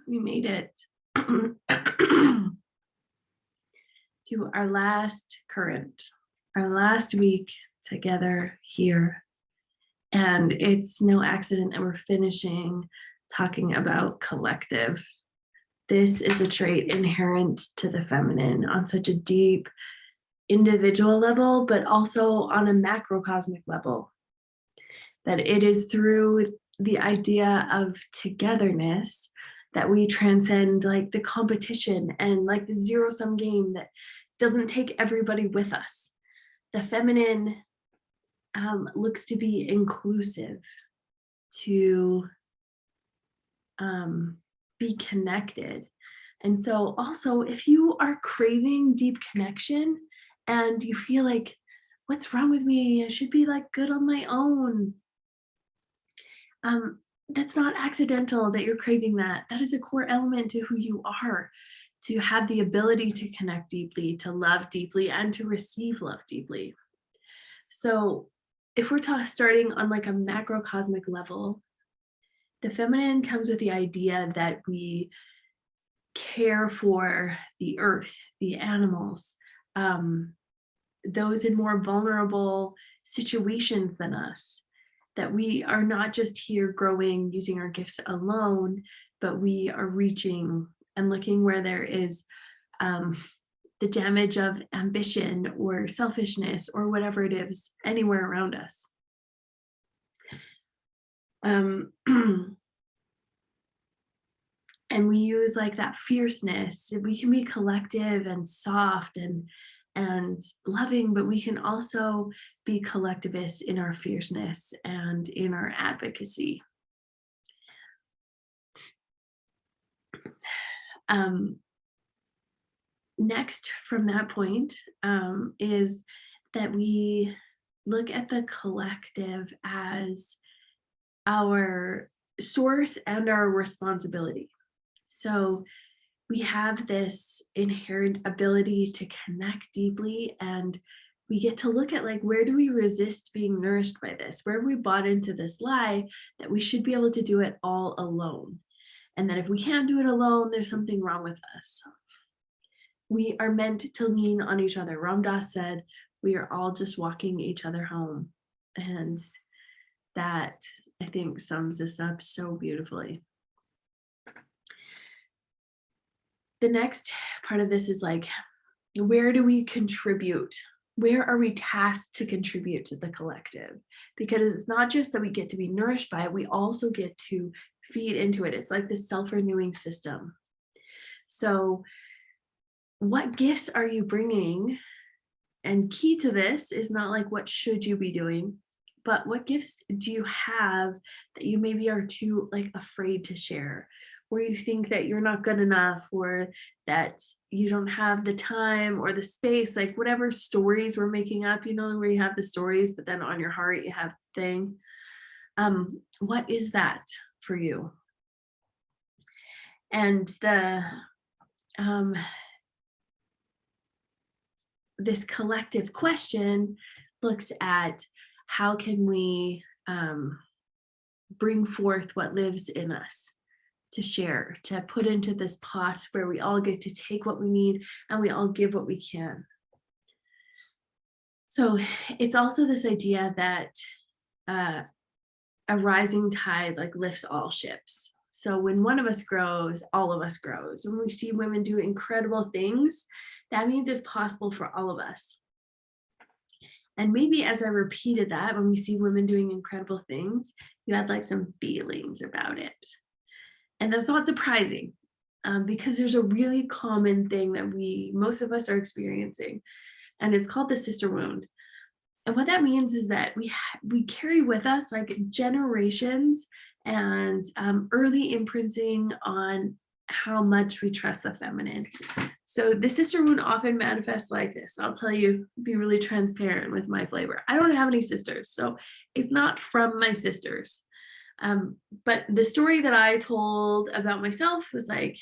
We made it to our last current, our last week together here. And it's no accident that we're finishing talking about collective. This is a trait inherent to the feminine on such a deep individual level, but also on a macrocosmic level. That it is through the idea of togetherness that we transcend like the competition and like the zero sum game that doesn't take everybody with us. The feminine looks to be inclusive, to be connected. And so, also, if you are craving deep connection and you feel like, what's wrong with me? I should be like good on my own. Um, that's not accidental that you're craving that. That is a core element to who you are, to have the ability to connect deeply, to love deeply, and to receive love deeply. So, if we're starting on like a macrocosmic level, the feminine comes with the idea that we care for the earth, the animals, those in more vulnerable situations than us, that we are not just here growing using our gifts alone, but we are reaching and looking where there is the damage of ambition or selfishness or whatever it is anywhere around us. And we use like that fierceness. We can be collective and soft and loving, but we can also be collectivists in our fierceness and in our advocacy. Next from that point is that we look at the collective as our source and our responsibility. So we have this inherent ability to connect deeply, and we get to look at like, where do we resist being nourished by this? Where have we bought into this lie that we should be able to do it all alone? And that if we can't do it alone, there's something wrong with us. We are meant to lean on each other. Ram Dass said, we are all just walking each other home. And that, I think, sums this up so beautifully. The next part of this is like, where do we contribute? Where are we tasked to contribute to the collective? Because it's not just that we get to be nourished by it, we also get to feed into it. It's like this self-renewing system. So what gifts are you bringing? And key to this is not like, what should you be doing, but what gifts do you have that you maybe are too like afraid to share, or you think that you're not good enough, or that you don't have the time or the space, like whatever stories we're making up, where you have the stories, but then on your heart you have the thing. What is that for you? And this collective question looks at how can we bring forth what lives in us to share, to put into this pot where we all get to take what we need and we all give what we can. So it's also this idea that a rising tide like lifts all ships. So when one of us grows, all of us grows. When we see women do incredible things, that means it's possible for all of us. And maybe as I repeated that, when we see women doing incredible things, you had like some feelings about it. And that's not surprising because there's a really common thing that most of us are experiencing, and it's called the sister wound. And what that means is that we carry with us like generations and early imprinting on how much we trust the feminine. So the sister wound often manifests like this. I'll tell you, be really transparent with my flavor. I don't have any sisters, so it's not from my sisters. But the story that I told about myself was like,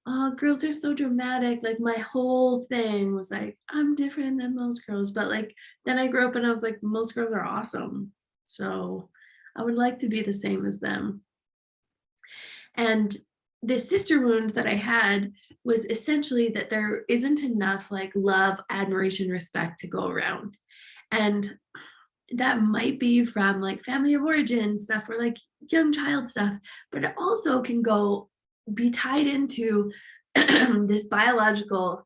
oh, girls are so dramatic. Like my whole thing was like, I'm different than most girls. But like, then I grew up and I was like, most girls are awesome. So I would like to be the same as them. And this sister wound that I had was essentially that there isn't enough like love, admiration, respect to go around. And that might be from like family of origin stuff or like young child stuff, but it also can go be tied into this biological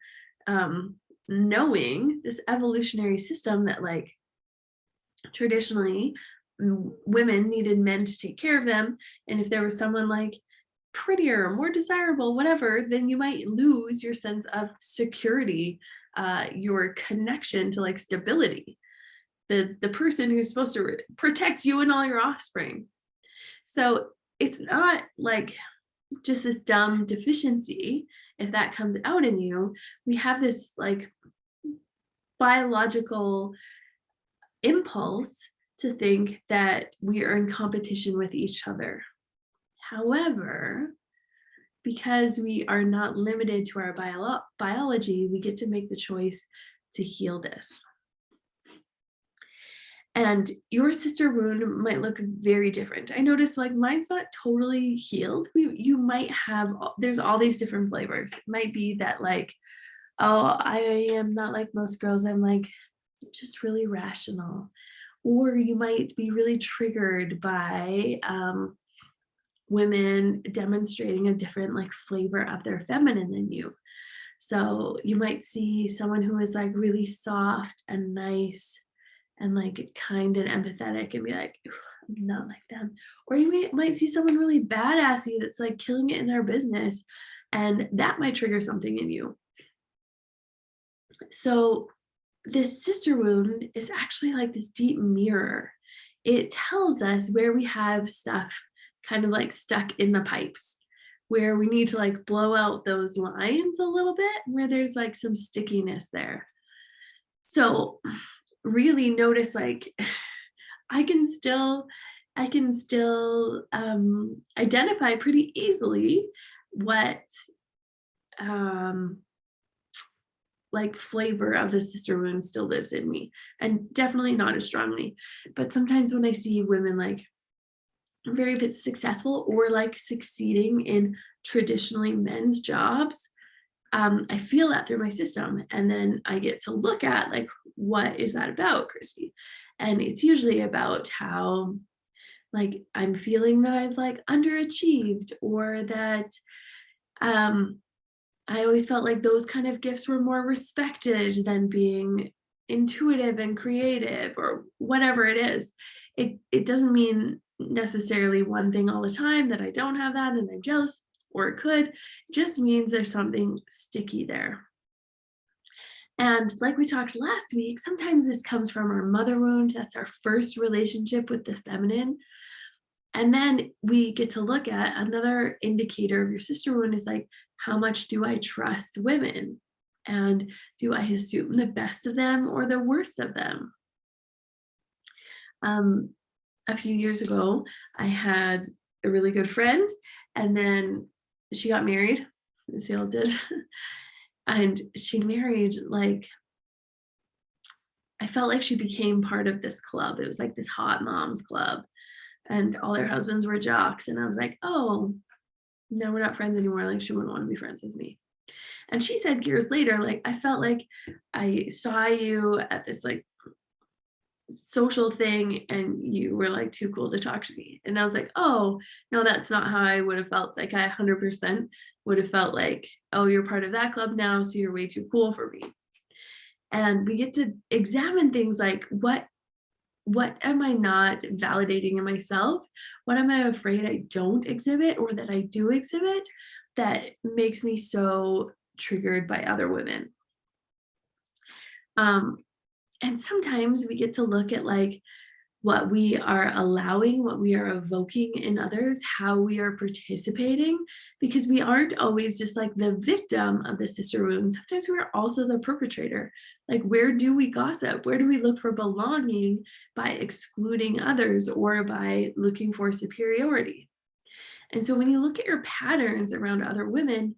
knowing, this evolutionary system that like traditionally women needed men to take care of them. And if there was someone like prettier, more desirable, whatever, then you might lose your sense of security, your connection to like stability, the person who's supposed to protect you and all your offspring. So it's not like just this dumb deficiency. If that comes out in you, we have this like biological impulse to think that we are in competition with each other. However, because we are not limited to our biology, we get to make the choice to heal this. And your sister wound might look very different. I noticed like mine's not totally healed. You might have, there's all these different flavors. It might be that like, oh, I am not like most girls. I'm like just really rational. Or you might be really triggered by women demonstrating a different like flavor of their feminine than you. So you might see someone who is like really soft and nice and like kind and empathetic and be like, I'm not like them. Or you might see someone really badassy that's like killing it in their business, and that might trigger something in you. So this sister wound is actually like this deep mirror. It tells us where we have stuff kind of like stuck in the pipes, where we need to like blow out those lines a little bit, where there's like some stickiness there. So really notice like I can still identify pretty easily what like flavor of the sister wound still lives in me, and definitely not as strongly. But sometimes when I see women like very successful or like succeeding in traditionally men's jobs, I feel that through my system. And then I get to look at like, what is that about, Christy? And it's usually about how like I'm feeling that I've like underachieved, or that I always felt like those kind of gifts were more respected than being intuitive and creative, or whatever it is. It doesn't mean necessarily one thing all the time, that I don't have that and I'm jealous, or it could. It just means there's something sticky there. And like we talked last week, sometimes this comes from our mother wound. That's our first relationship with the feminine. And then we get to look at another indicator of your sister wound is like, how much do I trust women? And do I assume the best of them or the worst of them? A few years ago, I had a really good friend, and then she got married, as they all did. And she married like, I felt like she became part of this club. It was like this hot moms club, and all their husbands were jocks. And I was like, oh, no, we're not friends anymore. Like, she wouldn't want to be friends with me. And she said years later, like, I felt like I saw you at this like social thing and you were like too cool to talk to me. And I was like, oh, no, that's not how I would have felt. Like, I 100% would have felt like, oh, you're part of that club now, so you're way too cool for me. And we get to examine things like, what am I not validating in myself? What am I afraid I don't exhibit, or that I do exhibit, that makes me so triggered by other women? And sometimes we get to look at like what we are allowing, what we are evoking in others, how we are participating, because we aren't always just like the victim of the sister wound. Sometimes we're also the perpetrator. Like, where do we gossip? Where do we look for belonging by excluding others, or by looking for superiority? And so when you look at your patterns around other women,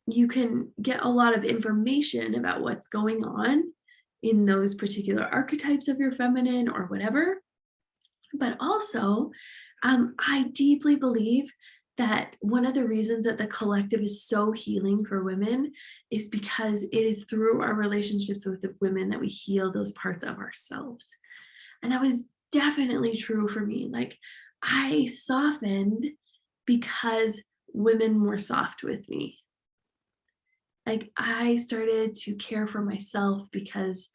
you can get a lot of information about what's going on in those particular archetypes of your feminine or whatever. But also, I deeply believe that one of the reasons that the collective is so healing for women is because it is through our relationships with the women that we heal those parts of ourselves. And that was definitely true for me. Like, I softened because women were soft with me. Like, I started to care for myself because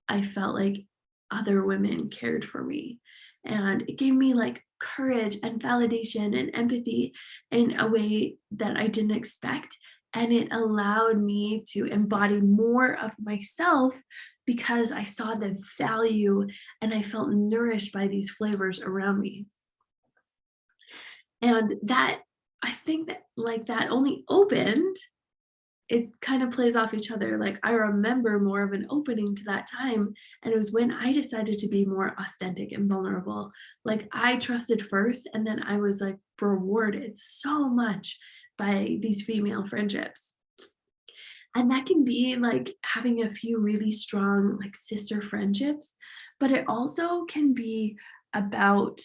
I felt like other women cared for me. And it gave me like courage and validation and empathy in a way that I didn't expect. And it allowed me to embody more of myself because I saw the value and I felt nourished by these flavors around me. And that, I think that like that only opened, it kind of plays off each other. Like, I remember more of an opening to that time, and it was when I decided to be more authentic and vulnerable. Like, I trusted first, and then I was like rewarded so much by these female friendships. And that can be like having a few really strong like sister friendships, but it also can be about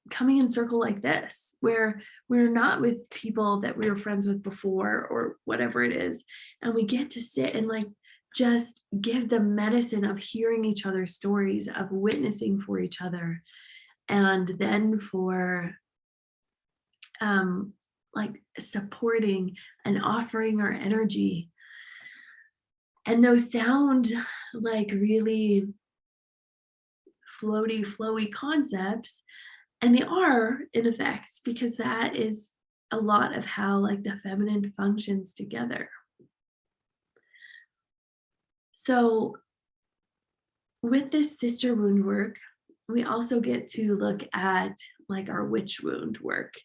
coming in circle like this where we're not with people that we were friends with before or whatever it is, and we get to sit and like just give the medicine of hearing each other's stories, of witnessing for each other, and then for like supporting and offering our energy. And those sound like really floaty flowy concepts, and they are in effect because that is a lot of how like the feminine functions together. So with this sister wound work, we also get to look at like our witch wound work.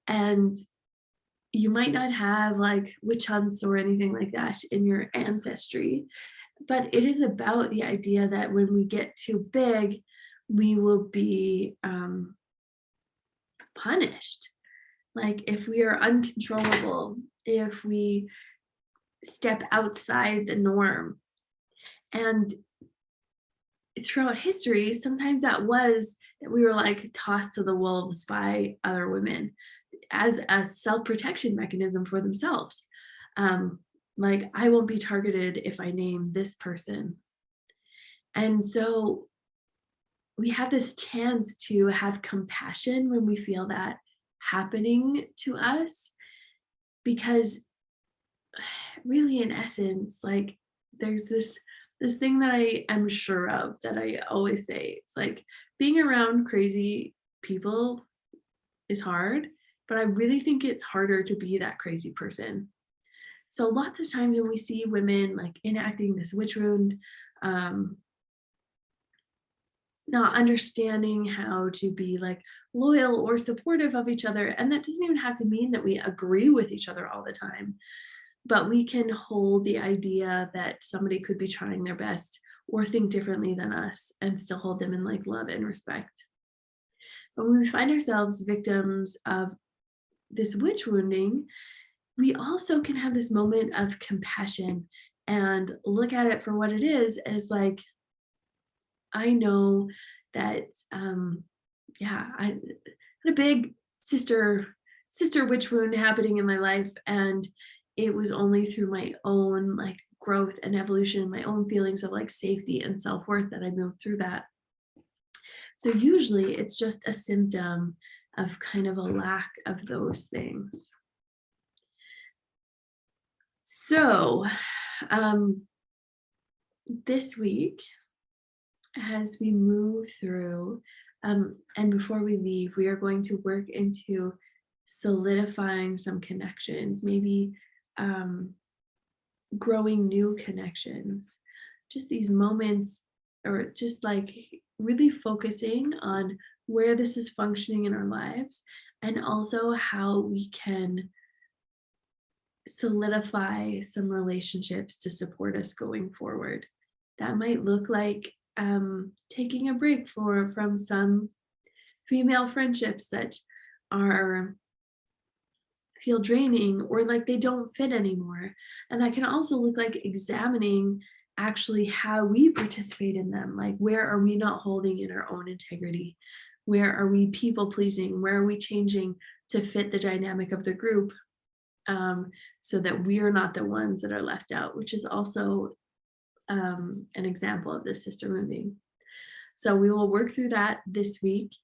And you might not have like witch hunts or anything like that in your ancestry, but it is about the idea that when we get too big, we will be punished. Like, if we are uncontrollable, if we step outside the norm. And throughout history, sometimes that was that we were like tossed to the wolves by other women as a self-protection mechanism for themselves. Um, like, I won't be targeted if I name this person. And so we have this chance to have compassion when we feel that happening to us, because really in essence, like, there's this thing that I am sure of that I always say. It's like being around crazy people is hard, but I really think it's harder to be that crazy person. So lots of times when we see women like enacting this witch wound, um, not understanding how to be like loyal or supportive of each other, and that doesn't even have to mean that we agree with each other all the time, but we can hold the idea that somebody could be trying their best or think differently than us and still hold them in like love and respect. But when we find ourselves victims of this witch wounding, we also can have this moment of compassion and look at it for what it is, as like, I know that yeah, I had a big sister witch wound happening in my life, and it was only through my own like growth and evolution, my own feelings of like safety and self-worth, that I moved through that. So usually it's just a symptom of kind of a lack of those things. So this week, as we move through, and before we leave, we are going to work into solidifying some connections, maybe um, growing new connections, just these moments, or just like really focusing on where this is functioning in our lives, and also how we can solidify some relationships to support us going forward. That might look like taking a break from some female friendships that are feel draining or like they don't fit anymore. And that can also look like examining actually how we participate in them. Like, where are we not holding in our own integrity? Where are we people pleasing? Where are we changing to fit the dynamic of the group, so that we are not the ones that are left out, which is also an example of this sister moving. So we will work through that this week,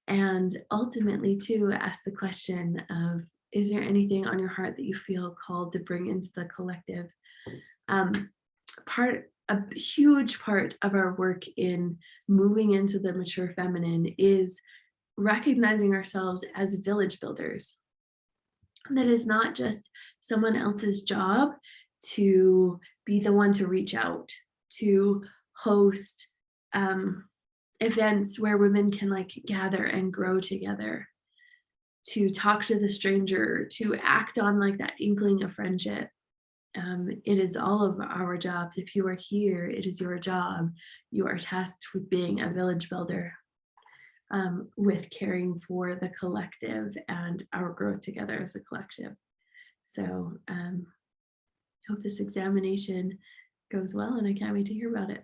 and ultimately to ask the question of, is there anything on your heart that you feel called to bring into the collective? Um, a huge part of our work in moving into the mature feminine is recognizing ourselves as village builders. That is not just someone else's job to be the one to reach out, to host events where women can like gather and grow together, to talk to the stranger, to act on like that inkling of friendship. It is all of our jobs. If you are here, it is your job. You are tasked with being a village builder, with caring for the collective and our growth together as a collective. So I hope this examination goes well, and I can't wait to hear about it.